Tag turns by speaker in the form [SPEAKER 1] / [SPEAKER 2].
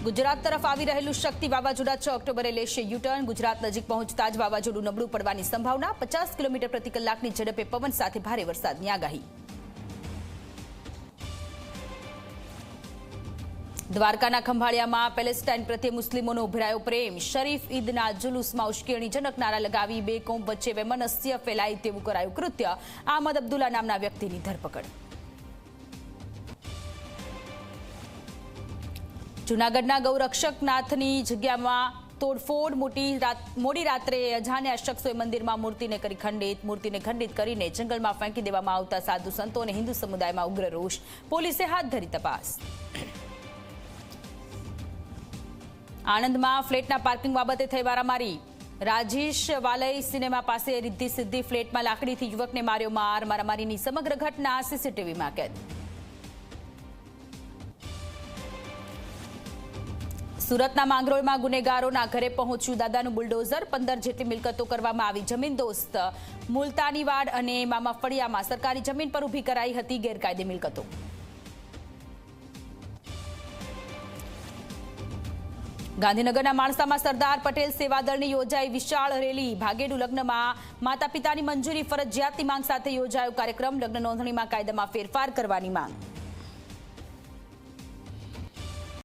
[SPEAKER 1] ગુજરાત તરફ આવી રહેલું શક્તિ વાવાઝોડા 6 ઓક્ટોબરે લેશે યુટર્ન। ગુજરાત નજીક પહોંચતા જ વાવાઝોડું નબળું પડવાની સંભાવના। 50 કિલોમીટર પ્રતિ કલાકની ઝડપે પવન સાથે ભારે વરસાદની આગાહી। દ્વારકાના ખંભાળિયામાં પેલેસ્ટાઇન પ્રત્યે મુસ્લિમોનો ઉભરાયો પ્રેમ। શરીફ ઈદના જુલુસમાં ઉશ્કેરણીજનક નારા લગાવી બે કોમ વચ્ચે વૈમનસ્ય ફેલાય તેવું કરાયું કૃત્ય। અહમદ અબ્દુલ્લા નામના વ્યક્તિની ધરપકડ। જૂનાગઢના ગૌરક્ષક નાથની જગ્યામાં તોડફોડ। મોડી રાત્રે અજાણ્યા શખ્સોએ મંદિરમાં મૂર્તિને ખંડિત કરીને જંગલમાં ફેંકી દેવામાં આવતા સાધુ સંતો અને હિન્દુ સમુદાયમાં ઉગ્ર રોષ। પોલીસે હાથ ધરી તપાસ। આણંદમાં ફ્લેટના પાર્કિંગ બાબતે થઈ મારામારી। રાજેશ વાલય સિનેમા પાસે રિદ્ધિ સિદ્ધિ ફ્લેટમાં લાકડીથી યુવકને માર્યો માર। મારામારીની સમગ્ર ઘટના સીસીટીવીમાં કેદ। સુરતના માંગરોળમાં ગુનેગારોના ઘરે પહોંચ્યું દાદાનું બુલડોઝર। 15 જેટલી મિલકતો કરવામાં આવી જમીન દોસ્ત। મુલતાનીવાડ અને મામા ફળિયામાં સરકારી જમીન પર ઊભી કરાઈ હતી ગેરકાયદે મિલકતો। ગાંધીનગરના માણસામાં સરદાર પટેલ સેવાદળની યોજાઈ વિશાળ રેલી। ભાગેડુ લગ્નમાં માતા પિતાની મંજૂરી ફરજિયાતની માંગ સાથે યોજાયો કાર્યક્રમ। લગ્ન નોંધણીમાં કાયદામાં ફેરફાર કરવાની માંગ।